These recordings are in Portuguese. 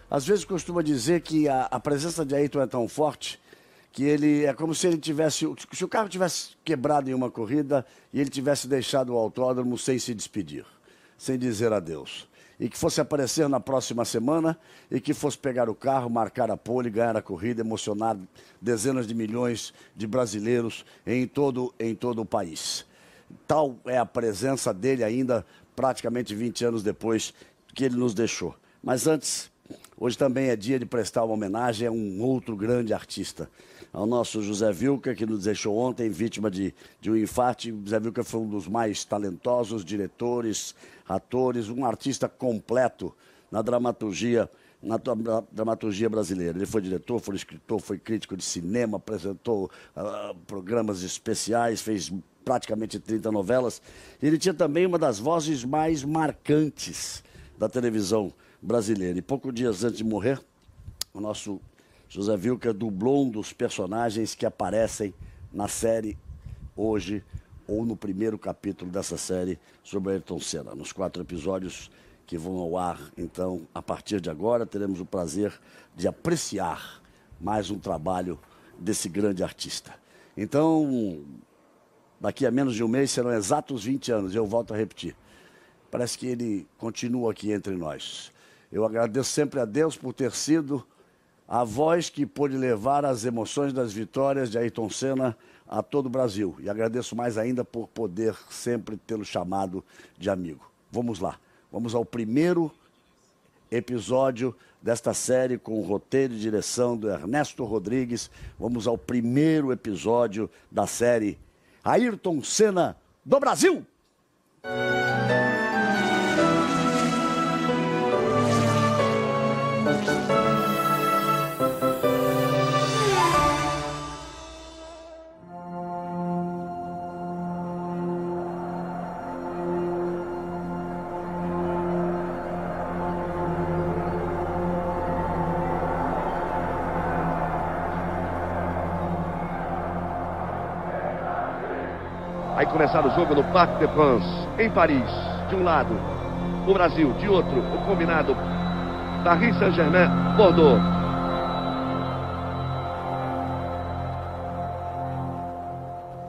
Às vezes costuma dizer que a presença de Ayrton é tão forte que ele é como se ele tivesse... Se o carro tivesse quebrado em uma corrida e ele tivesse deixado o autódromo sem se despedir, sem dizer adeus. E que fosse aparecer na próxima semana e que fosse pegar o carro, marcar a pole, ganhar a corrida, emocionar dezenas de milhões de brasileiros em todo o país. Tal é a presença dele ainda praticamente 20 anos depois que ele nos deixou. Mas antes, hoje também é dia de prestar uma homenagem a um outro grande artista, ao nosso José Wilker, que nos deixou ontem, vítima de um infarto. José Wilker foi um dos mais talentosos diretores, atores, um artista completo na dramaturgia brasileira. Ele foi diretor, foi escritor, foi crítico de cinema, apresentou programas especiais, fez praticamente 30 novelas. Ele tinha também uma das vozes mais marcantes da televisão brasileira. E poucos dias antes de morrer, o nosso José Wilker dublou um dos personagens que aparecem na série hoje, ou no primeiro capítulo dessa série sobre Ayrton Senna. Nos 4 episódios que vão ao ar, então, a partir de agora, teremos o prazer de apreciar mais um trabalho desse grande artista. Então, daqui a menos de um mês, serão exatos 20 anos, eu volto a repetir. Parece que ele continua aqui entre nós. Eu agradeço sempre a Deus por ter sido a voz que pôde levar as emoções das vitórias de Ayrton Senna a todo o Brasil. E agradeço mais ainda por poder sempre tê-lo chamado de amigo. Vamos lá. Vamos ao primeiro episódio desta série com o roteiro e direção do Ernesto Rodrigues. Vamos ao primeiro episódio da série Ayrton Senna do Brasil! Vai começar o jogo no Parc des Princes, em Paris. De um lado, o Brasil. De outro, o combinado Paris Saint-Germain, Bordeaux.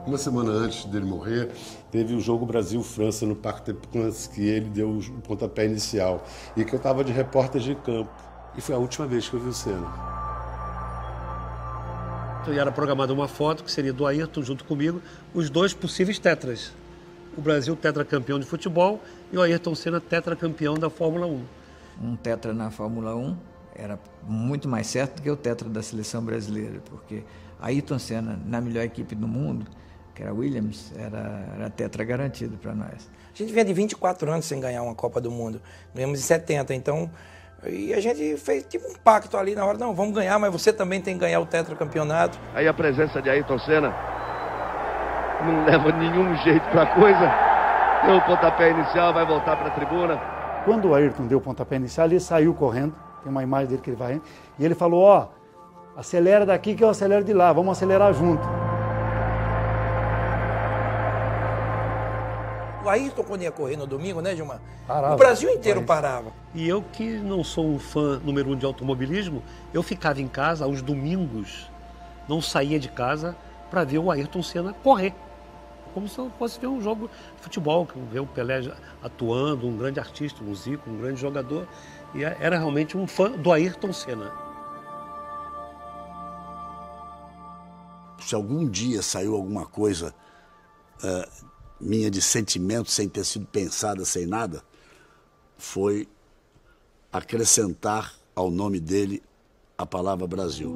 Uma semana antes dele morrer, teve o jogo Brasil-França no Parc des Princes, que ele deu o pontapé inicial. E que eu estava de repórter de campo. E foi a última vez que eu vi o Senna. E era programada uma foto que seria do Ayrton junto comigo, os 2 possíveis tetras. O Brasil tetracampeão de futebol e o Ayrton Senna tetracampeão da Fórmula 1. Um tetra na Fórmula 1 era muito mais certo do que o tetra da seleção brasileira, porque Ayrton Senna, na melhor equipe do mundo, que era a Williams, era tetra garantido para nós. A gente vinha de 24 anos sem ganhar uma Copa do Mundo. Ganhamos em 70, então... E a gente fez tipo um pacto ali na hora, não, vamos ganhar, mas você também tem que ganhar o tetracampeonato. Aí a presença de Ayrton Senna não leva nenhum jeito pra coisa. Deu o pontapé inicial, vai voltar pra tribuna. Quando o Ayrton deu o pontapé inicial, ele saiu correndo, tem uma imagem dele que ele vai, e ele falou, ó, acelera daqui que eu acelero de lá, vamos acelerar junto. O Ayrton, quando ia correr no domingo, né, Gilmar? Parava, o Brasil inteiro parava. E eu, que não sou um fã número 1 de automobilismo, eu ficava em casa aos domingos, não saía de casa para ver o Ayrton Senna correr. Como se eu fosse ver um jogo de futebol, ver o Pelé atuando, um grande artista, um Zico, um grande jogador. E era realmente um fã do Ayrton Senna. Se algum dia saiu alguma coisa minha de sentimento sem ter sido pensada, sem nada, foi acrescentar ao nome dele a palavra Brasil.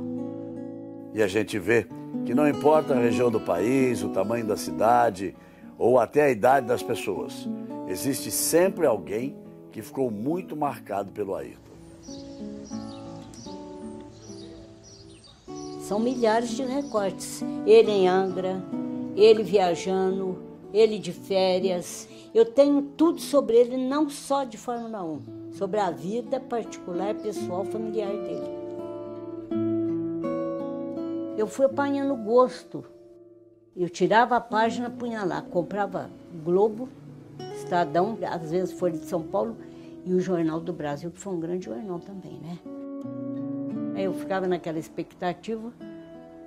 E a gente vê que não importa a região do país, o tamanho da cidade ou até a idade das pessoas, existe sempre alguém que ficou muito marcado pelo Ayrton. São milhares de recortes. Ele em Angra, ele viajando, ele de férias. Eu tenho tudo sobre ele, não só de Fórmula 1, sobre a vida particular, pessoal, familiar dele. Eu fui apanhando gosto. Eu tirava a página, punha lá, comprava Globo, Estadão, às vezes Folha de São Paulo, E o Jornal do Brasil, que foi um grande jornal também, né? Aí eu ficava naquela expectativa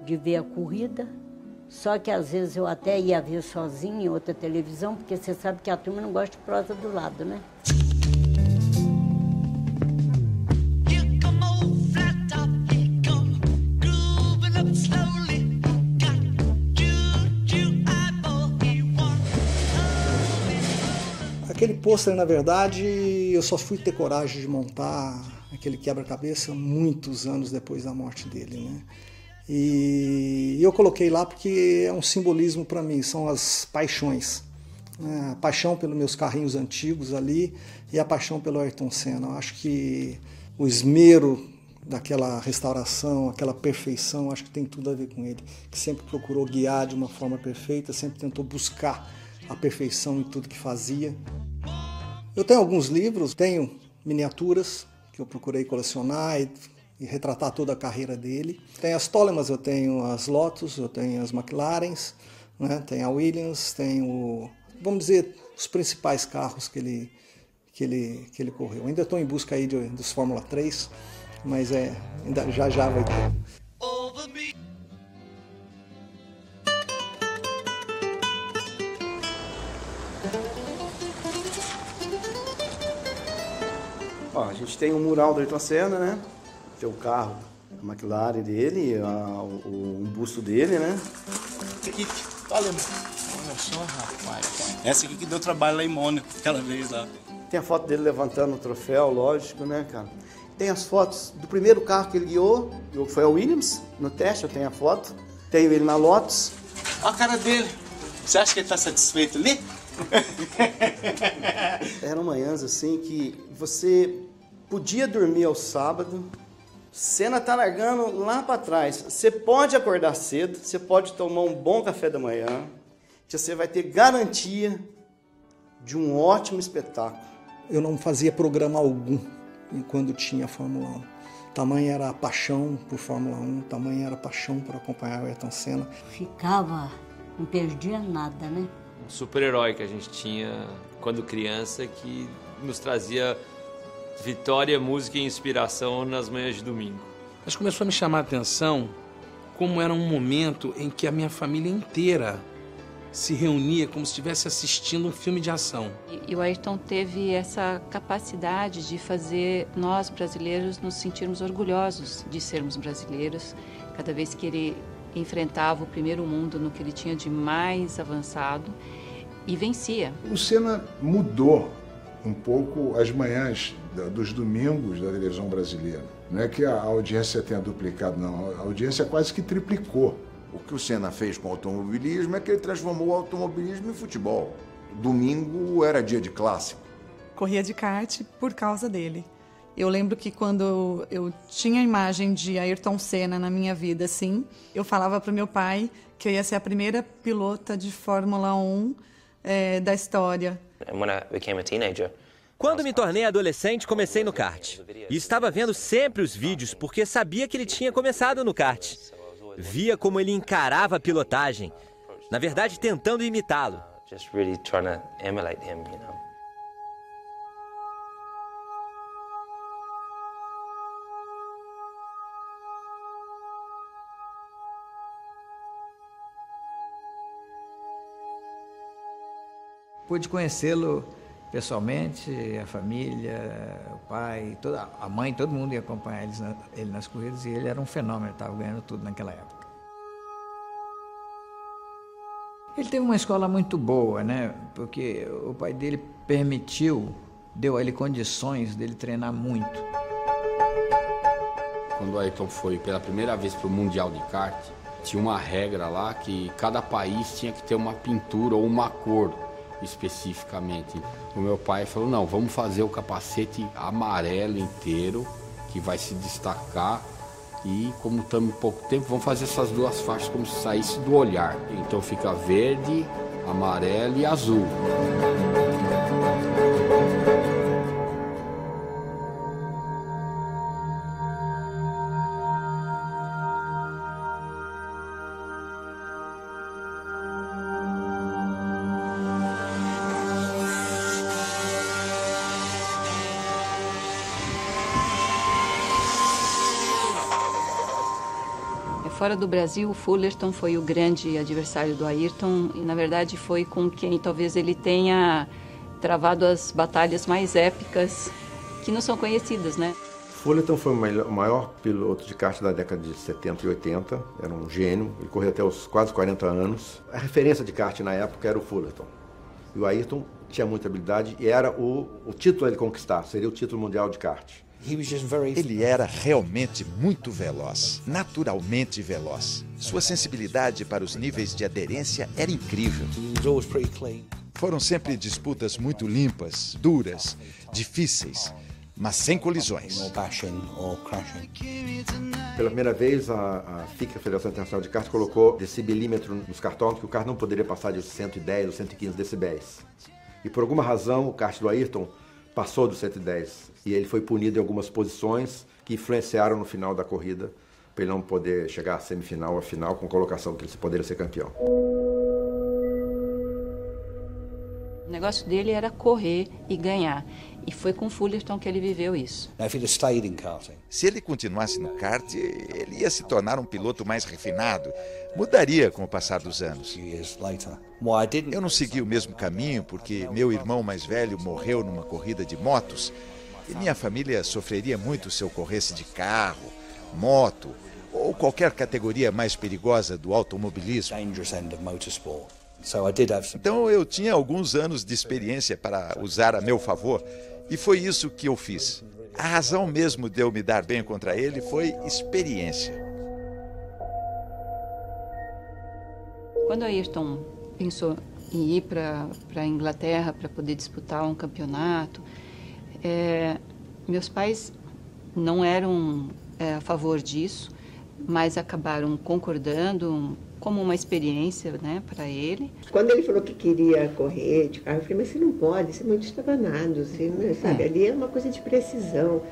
de ver a corrida, só que às vezes eu até ia ver sozinha em outra televisão, porque você sabe que a turma não gosta de prosa do lado, né? Aquele pôster, na verdade, eu só fui ter coragem de montar aquele quebra-cabeça muitos anos depois da morte dele, né? E eu coloquei lá porque é um simbolismo para mim, são as paixões. Né? A paixão pelos meus carrinhos antigos ali e a paixão pelo Ayrton Senna. Eu acho que o esmero daquela restauração, aquela perfeição, acho que tem tudo a ver com ele, que sempre procurou guiar de uma forma perfeita, sempre tentou buscar a perfeição em tudo que fazia. Eu tenho alguns livros, tenho miniaturas que eu procurei colecionar e retratar toda a carreira dele. Tem as Tolemas, eu tenho as Lotus, eu tenho as McLarens, né? Tem a Williams, tenho, vamos dizer, os principais carros que ele correu. Ainda estou em busca aí dos Fórmula 3, mas ainda já vai ter. Ó, a gente tem um mural do Ayrton Senna, né? Tem o carro, a McLaren dele, um busto dele, né? Aqui, olha só, rapaz. Essa aqui que deu trabalho lá em Mônaco, aquela vez lá. Tem a foto dele levantando o troféu, lógico, né, cara? Tem as fotos do primeiro carro que ele guiou, que foi a Williams, no teste, eu tenho a foto. Tenho ele na Lotus. Olha a cara dele. Você acha que ele tá satisfeito ali? Eram manhãs assim que você podia dormir ao sábado, Senna tá largando lá para trás. Você pode acordar cedo, você pode tomar um bom café da manhã, que você vai ter garantia de um ótimo espetáculo. Eu não fazia programa algum quando tinha Fórmula 1. Tamanha era a paixão por Fórmula 1, tamanha era a paixão por acompanhar o Ayrton Senna. Ficava, não perdia nada, né? Um super-herói que a gente tinha quando criança que nos trazia vitória, música e inspiração nas manhãs de domingo. Mas começou a me chamar a atenção como era um momento em que a minha família inteira se reunia como se estivesse assistindo um filme de ação. E o Ayrton teve essa capacidade de fazer nós, brasileiros, nos sentirmos orgulhosos de sermos brasileiros. Cada vez que ele enfrentava o primeiro mundo no que ele tinha de mais avançado e vencia. O Senna mudou um pouco as manhãs dos domingos da televisão brasileira. Não é que a audiência tenha duplicado, não. A audiência quase que triplicou. O que o Senna fez com o automobilismo é que ele transformou o automobilismo em futebol. Domingo era dia de clássico. Corria de kart por causa dele. Eu lembro que quando eu tinha a imagem de Ayrton Senna na minha vida, assim, eu falava para o meu pai que eu ia ser a primeira pilota de Fórmula 1 da história. Quando me tornei adolescente, comecei no kart. E estava vendo sempre os vídeos porque sabia que ele tinha começado no kart. Via como ele encarava a pilotagem, na verdade tentando imitá-lo. Pude conhecê-lo pessoalmente, a família, o pai, a mãe, todo mundo ia acompanhar ele nas corridas e ele era um fenômeno, estava ganhando tudo naquela época. Ele teve uma escola muito boa, né? Porque o pai dele deu a ele condições dele treinar muito. Quando o Ayrton foi pela primeira vez para o Mundial de Kart, tinha uma regra lá que cada país tinha que ter uma pintura ou uma cor especificamente. O meu pai falou, não, vamos fazer o capacete amarelo inteiro, que vai se destacar, e como estamos em pouco tempo, vamos fazer essas duas faixas como se saísse do olhar. Então fica verde, amarelo e azul. Fora do Brasil, o Fullerton foi o grande adversário do Ayrton e, na verdade, foi com quem talvez ele tenha travado as batalhas mais épicas que não são conhecidas, né? Fullerton foi o maior piloto de kart da década de 70 e 80, era um gênio, ele correu até os quase 40 anos. A referência de kart na época era o Fullerton. E o Ayrton tinha muita habilidade e era o título a ele conquistar, seria o título mundial de kart. Ele era realmente muito veloz, naturalmente veloz. Sua sensibilidade para os níveis de aderência era incrível. Foram sempre disputas muito limpas, duras, difíceis, mas sem colisões. Pela primeira vez, a FICA, a Federação Internacional de Kart, colocou decibelímetro nos cartões que o kart não poderia passar de 110 ou 115 decibéis. E por alguma razão, o kart do Ayrton passou dos 110 e ele foi punido em algumas posições que influenciaram no final da corrida para ele não poder chegar à semifinal ou à final com colocação que ele poderia ser campeão. O negócio dele era correr e ganhar. E foi com o Fullerton que ele viveu isso. Se ele continuasse no kart, ele ia se tornar um piloto mais refinado. Mudaria com o passar dos anos. Eu não segui o mesmo caminho porque meu irmão mais velho morreu numa corrida de motos e minha família sofreria muito se eu corresse de carro, moto ou qualquer categoria mais perigosa do automobilismo. Então eu tinha alguns anos de experiência para usar a meu favor e foi isso que eu fiz. A razão mesmo de eu me dar bem contra ele foi experiência. Quando o Ayrton pensou em ir para a Inglaterra para poder disputar um campeonato, meus pais não eram a favor disso, mas acabaram concordando como uma experiência, né, para ele. Quando ele falou que queria correr de carro, eu falei, mas você não pode, você é muito estabanado, você não sabe, ali é uma coisa de precisão.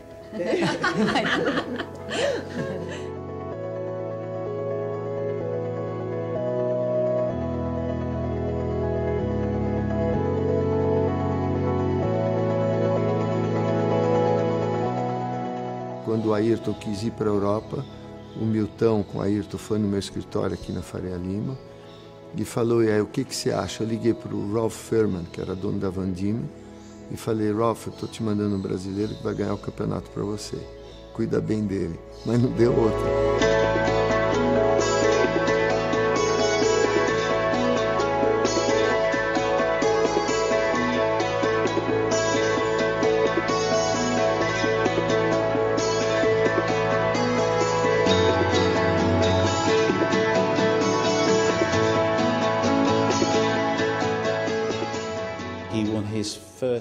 Quando o Ayrton quis ir para a Europa, o Milton com o Ayrton foi no meu escritório aqui na Faria Lima e falou, e aí, o que você acha? Eu liguei para o Ralph Furman, que era dono da Van Diemen, e falei, Ralph, eu estou te mandando um brasileiro que vai ganhar o campeonato para você. Cuida bem dele. Mas não deu outra.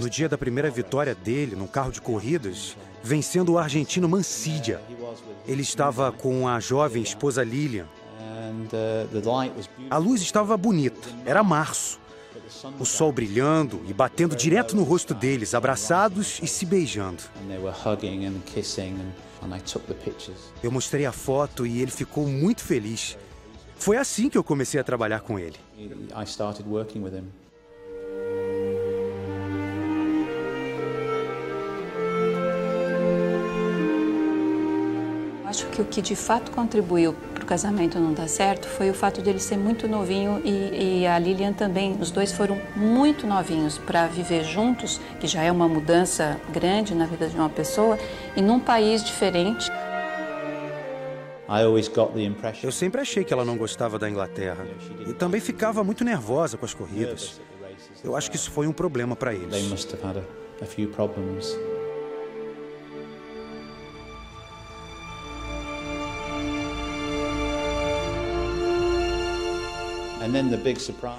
No dia da primeira vitória dele, num carro de corridas, vencendo o argentino Mancidia. Ele estava com a jovem esposa Lilian. A luz estava bonita, era março. O sol brilhando e batendo direto no rosto deles, abraçados e se beijando. Eu mostrei a foto e ele ficou muito feliz. Foi assim que eu comecei a trabalhar com ele. Acho que o que de fato contribuiu para o casamento não dar certo foi o fato dele ser muito novinho e a Lilian também. Os dois foram muito novinhos para viver juntos, que já é uma mudança grande na vida de uma pessoa, e num país diferente. Eu sempre achei que ela não gostava da Inglaterra e também ficava muito nervosa com as corridas. Eu acho que isso foi um problema para eles.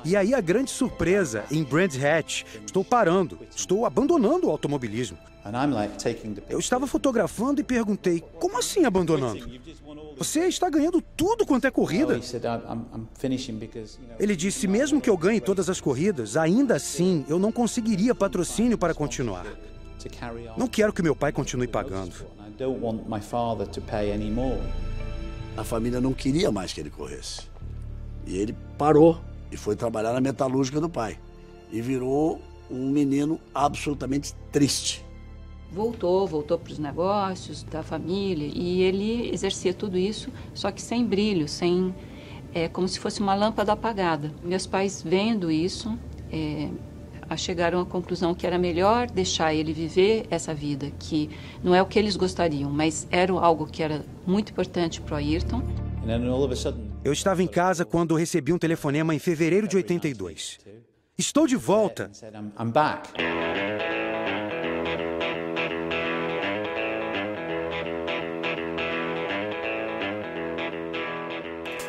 E aí a grande surpresa em Brands Hatch. Estou parando, estou abandonando o automobilismo. Eu estava fotografando e perguntei, como assim abandonando? Você está ganhando tudo quanto é corrida. Ele disse, mesmo que eu ganhe todas as corridas, ainda assim eu não conseguiria patrocínio para continuar. Não quero que meu pai continue pagando. A família não queria mais que ele corresse. E ele parou e foi trabalhar na metalúrgica do pai. E virou um menino absolutamente triste. voltou para os negócios da família e ele exercia tudo isso, só que sem brilho, como se fosse uma lâmpada apagada. Meus pais, vendo isso, chegaram à conclusão que era melhor deixar ele viver essa vida, que não é o que eles gostariam, mas era algo que era muito importante para o Ayrton. Eu estava em casa quando recebi um telefonema em fevereiro de 82. Estou de volta.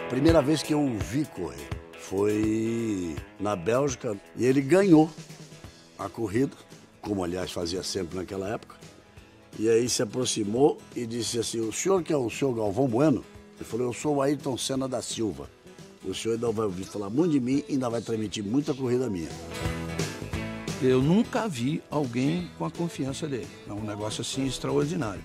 Primeira vez que eu o vi correr foi na Bélgica e ele ganhou a corrida, como aliás fazia sempre naquela época. E aí se aproximou e disse assim: o senhor que é o senhor Galvão Bueno? Ele falou: eu sou o Ayrton Senna da Silva. O senhor ainda vai ouvir falar muito de mim e ainda vai transmitir muita corrida minha. Eu nunca vi alguém com a confiança dele. É um negócio assim extraordinário.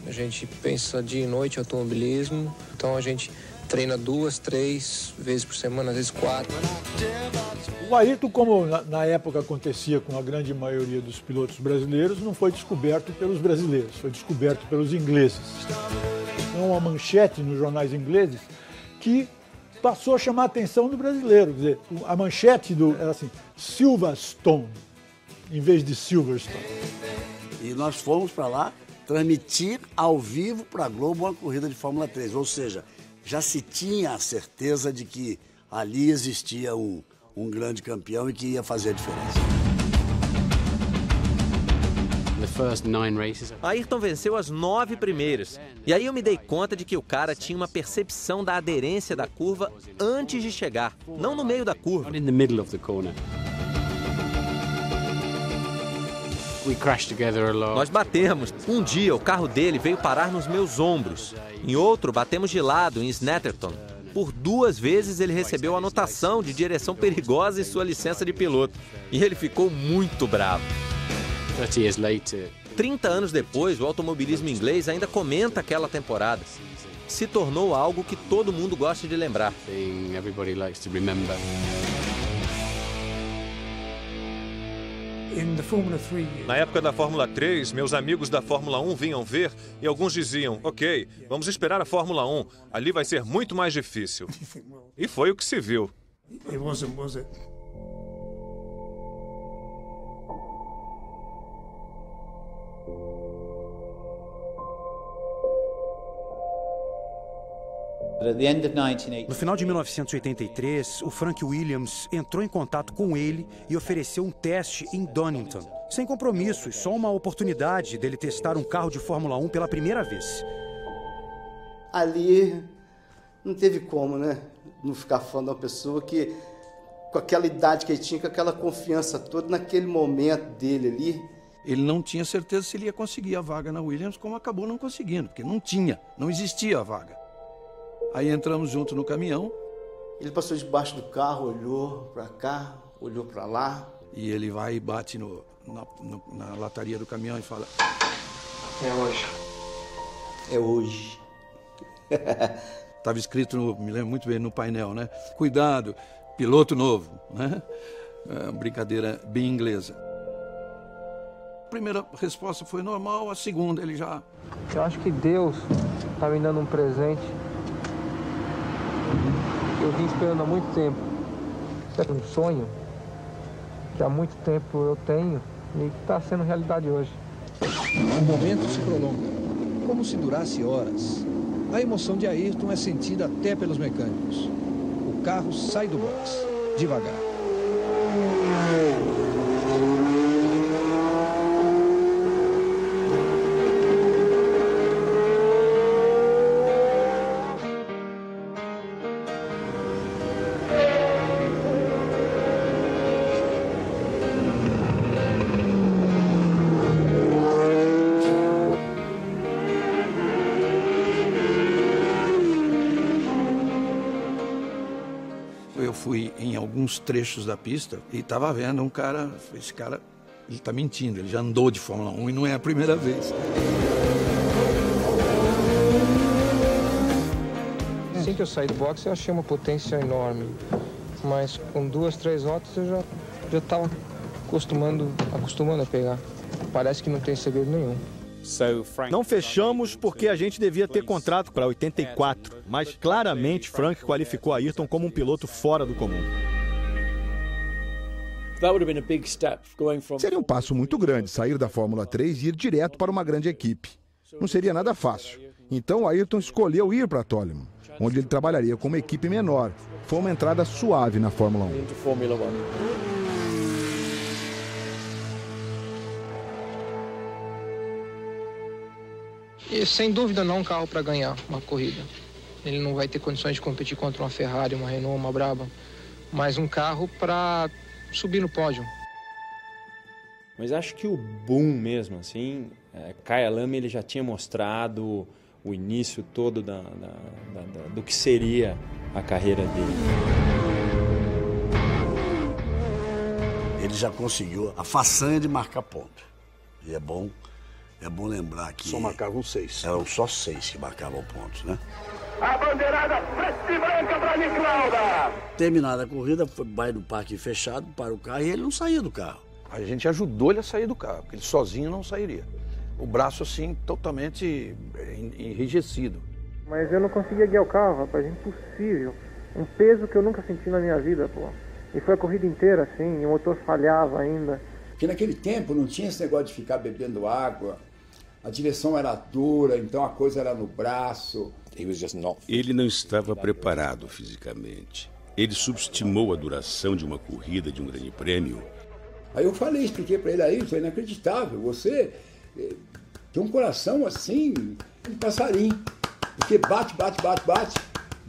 A gente pensa dia e noite em automobilismo, então a gente treina 2, 3 vezes por semana, às vezes 4. O Ayrton, como na época acontecia com a grande maioria dos pilotos brasileiros, não foi descoberto pelos brasileiros, foi descoberto pelos ingleses. Então, uma manchete nos jornais ingleses que passou a chamar a atenção do brasileiro. Quer dizer, a manchete era assim: Silverstone, em vez de Silverstone. E nós fomos para lá transmitir ao vivo para a Globo uma corrida de Fórmula 3, ou seja, já se tinha a certeza de que ali existia um grande campeão e que ia fazer a diferença. Ayrton venceu as 9 primeiras. E aí eu me dei conta de que o cara tinha uma percepção da aderência da curva antes de chegar, não no meio da curva. Nós batemos. Um dia o carro dele veio parar nos meus ombros. Em outro, batemos de lado em Snetterton. Por 2 vezes ele recebeu anotação de direção perigosa em sua licença de piloto. E ele ficou muito bravo. 30 anos depois, o automobilismo inglês ainda comenta aquela temporada. Se tornou algo que todo mundo gosta de lembrar. Na época da Fórmula 3, meus amigos da Fórmula 1 vinham ver e alguns diziam: ok, vamos esperar a Fórmula 1, ali vai ser muito mais difícil. E foi o que se viu. No final de 1983, o Frank Williams entrou em contato com ele e ofereceu um teste em Donington. Sem compromissos, só uma oportunidade dele testar um carro de Fórmula 1 pela primeira vez. Ali não teve como, né? Não ficar fã de uma pessoa que, com aquela idade que ele tinha, com aquela confiança toda, naquele momento dele ali. Ele não tinha certeza se ele ia conseguir a vaga na Williams, como acabou não conseguindo, porque não existia a vaga. Aí entramos junto no caminhão. Ele passou debaixo do carro, olhou para cá, olhou para lá. E ele vai e bate na lataria do caminhão e fala: é hoje. É hoje. Estava escrito, me lembro muito bem, no painel, né? Cuidado, piloto novo, né? Brincadeira bem inglesa. A primeira resposta foi normal, a segunda ele já... Eu acho que Deus está me dando um presente. Eu vim esperando há muito tempo. É um sonho que há muito tempo eu tenho e que está sendo realidade hoje. O momento se prolonga, como se durasse horas. A emoção de Ayrton é sentida até pelos mecânicos. O carro sai do box, devagar. Fui em alguns trechos da pista e estava vendo um cara, esse cara, ele está mentindo, ele já andou de Fórmula 1 e não é a primeira vez. Assim que eu saí do boxe, eu achei uma potência enorme, mas com 2, 3 voltas eu já estava acostumando a pegar. Parece que não tem segredo nenhum. Não fechamos porque a gente devia ter contrato para 84, mas claramente Frank qualificou Ayrton como um piloto fora do comum. Seria um passo muito grande sair da Fórmula 3 e ir direto para uma grande equipe. Não seria nada fácil. Então Ayrton escolheu ir para Toleman, onde ele trabalharia com uma equipe menor. Foi uma entrada suave na Fórmula 1. E sem dúvida não um carro para ganhar uma corrida. Ele não vai ter condições de competir contra uma Ferrari, uma Renault, uma Brabham, mas um carro para subir no pódio. Mas acho que o boom mesmo, assim, Kyalami ele já tinha mostrado o início todo do que seria a carreira dele. Ele já conseguiu a façanha de marcar ponto. E é bom lembrar que... Só marcavam 6. Eram só 6 que marcavam pontos, né? A bandeirada preta e branca para Niclauda. Terminada a corrida, vai no parque fechado para o carro e ele não saía do carro. A gente ajudou ele a sair do carro, porque ele sozinho não sairia. O braço, assim, totalmente enrijecido. Mas eu não conseguia guiar o carro, rapaz, impossível. Um peso que eu nunca senti na minha vida, pô. E foi a corrida inteira, assim, e o motor falhava ainda. Porque naquele tempo não tinha esse negócio de ficar bebendo água, a direção era dura, então a coisa era no braço. Ele não estava preparado fisicamente. Ele subestimou a duração de uma corrida, de um grande prêmio. Aí eu expliquei para ele aí, isso é inacreditável, você tem um coração assim, um passarinho, porque bate,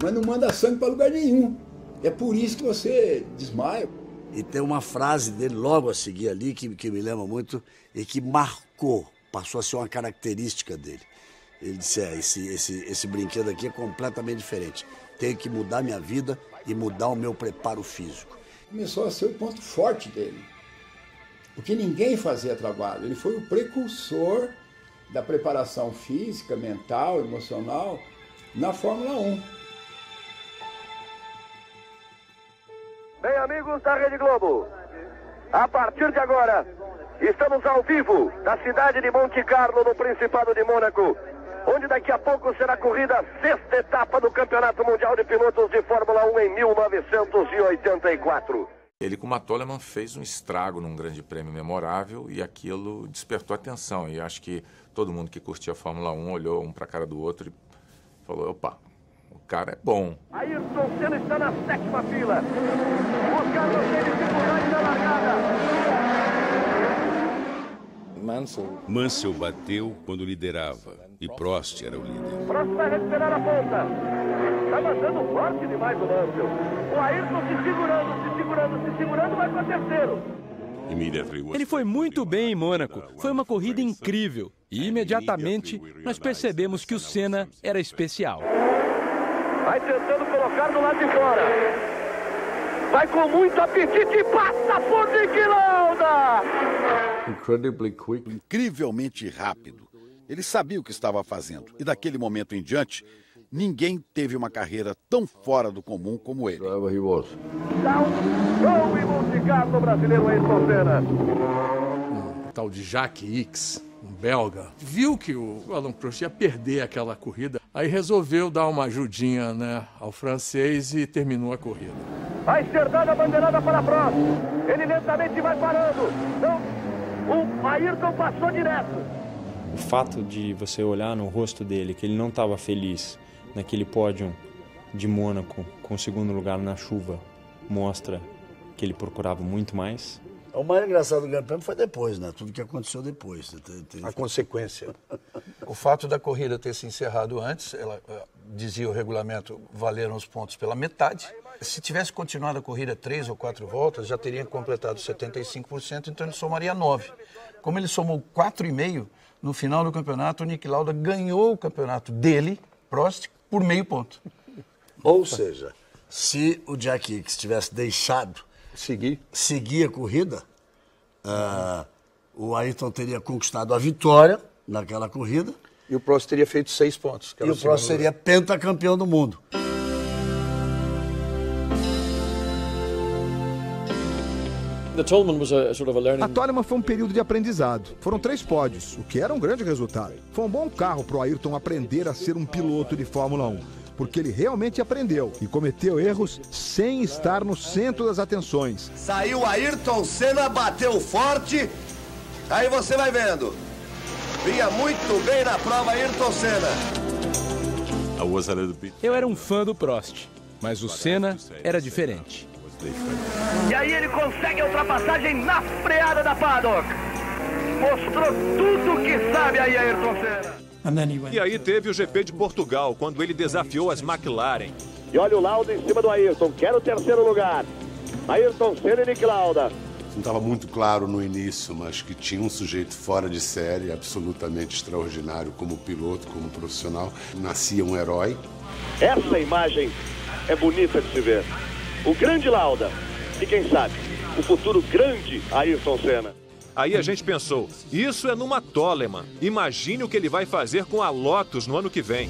mas não manda sangue para lugar nenhum. É por isso que você desmaia. E tem uma frase dele logo a seguir ali que me lembra muito e que marcou, passou a ser uma característica dele. Ele disse, esse brinquedo aqui é completamente diferente. Tenho que mudar minha vida e mudar o meu preparo físico. Começou a ser o ponto forte dele. Porque ninguém fazia trabalho. Ele foi o precursor da preparação física, mental, emocional na Fórmula 1. Bem, amigos da Rede Globo, a partir de agora, estamos ao vivo da cidade de Monte Carlo, no Principado de Mônaco, onde daqui a pouco será corrida a 6ª etapa do Campeonato Mundial de Pilotos de Fórmula 1 em 1984. Ele, com a Toleman, fez um estrago num grande prêmio memorável e aquilo despertou atenção. E acho que todo mundo que curtia a Fórmula 1 olhou um para a cara do outro e falou, opa, o cara é bom. Ayrton Senna está na 7ª fila. Os carros têm dificuldade na largada. Mansell bateu quando liderava e Prost era o líder. Prost vai recuperar a ponta. Está mandando forte demais o Mansell. O Ayrton se segurando, vai para terceiro. Ele foi muito bem em Mônaco. Foi uma corrida incrível. E imediatamente nós percebemos que o Senna era especial. Vai tentando colocar do lado de fora. Vai com muito apetite e passa por Niclauda. Incrivelmente rápido. Ele sabia o que estava fazendo. E daquele momento em diante, ninguém teve uma carreira tão fora do comum como ele. Dá um show em Monte Carlo, brasileiro Ayrton Senna. Um tal de Jacques Ickx, um belga, viu que o Alain Prost ia perder aquela corrida, aí resolveu dar uma ajudinha, né, ao francês e terminou a corrida. Vai ser dada a bandeirada para Prost. Ele lentamente vai parando. Não, o Ayrton passou direto. O fato de você olhar no rosto dele que ele não estava feliz naquele pódio de Mônaco com o 2º lugar na chuva mostra que ele procurava muito mais. O mais engraçado do Grande Prêmio foi depois, né? Tudo que aconteceu depois. A consequência. O fato da corrida ter se encerrado antes, ela dizia o regulamento, valeram os pontos pela metade. Se tivesse continuado a corrida 3 ou 4 voltas, já teria completado 75%, então ele somaria 9. Como ele somou 4,5, no final do campeonato, o Niclauda ganhou o campeonato dele, Prost, por meio ponto. Ou seja, se o Jack Ickx tivesse deixado seguir a corrida, o Ayrton teria conquistado a vitória naquela corrida. E o Prost teria feito 6 pontos. E o Prost seria pentacampeão do mundo. A Toleman foi um período de aprendizado. Foram 3 pódios, o que era um grande resultado. Foi um bom carro para o Ayrton aprender a ser um piloto de Fórmula 1, porque ele realmente aprendeu e cometeu erros sem estar no centro das atenções. Saiu Ayrton Senna, bateu forte, aí você vai vendo. Vinha muito bem na prova Ayrton Senna. Eu era um fã do Prost, mas o Senna era diferente. E aí ele consegue a ultrapassagem na freada da paddock. Mostrou tudo que sabe aí Ayrton Senna. E aí teve o GP de Portugal, quando ele desafiou as McLaren. E olha o laudo em cima do Ayrton, quer o 3º lugar. Ayrton Senna e Nick Lauda. Não estava muito claro no início, mas que tinha um sujeito fora de série, absolutamente extraordinário como piloto, como profissional. Nascia um herói. Essa imagem é bonita de se ver. O grande Lauda e quem sabe, o futuro grande Ayrton Senna. Aí a gente pensou, isso é numa Toleman. Imagine o que ele vai fazer com a Lotus no ano que vem.